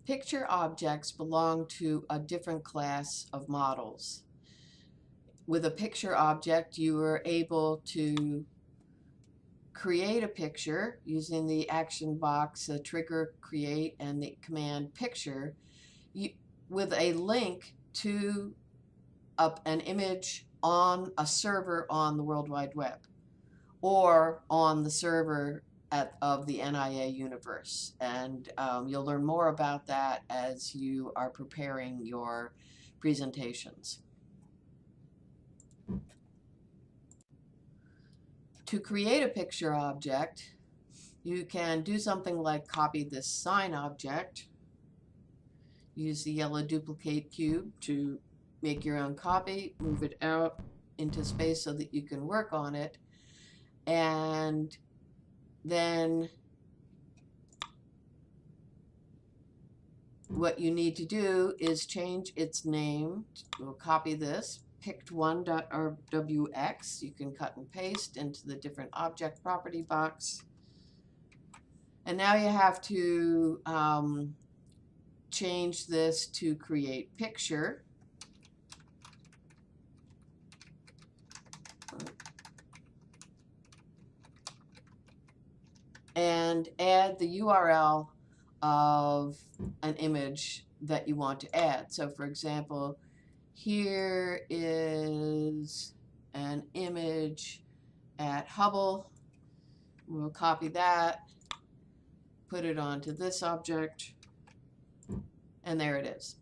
Picture objects belong to a different class of models. With a picture object, you are able to create a picture using the action box, trigger create, and the command picture with a link to an image on a server on the World Wide Web or on the server of the NIA universe. And you'll learn more about that as you are preparing your presentations. To create a picture object, you can do something like copy this sign object, use the yellow duplicate cube to make your own copy, move it out into space so that you can work on it, and then what you need to do is change its name. We'll copy this, pict1.rwx. You can cut and paste into the different object property box. And now you have to change this to create picture. And add the URL of an image that you want to add. So for example, here is an image at Hubble. We'll copy that, put it onto this object, and there it is.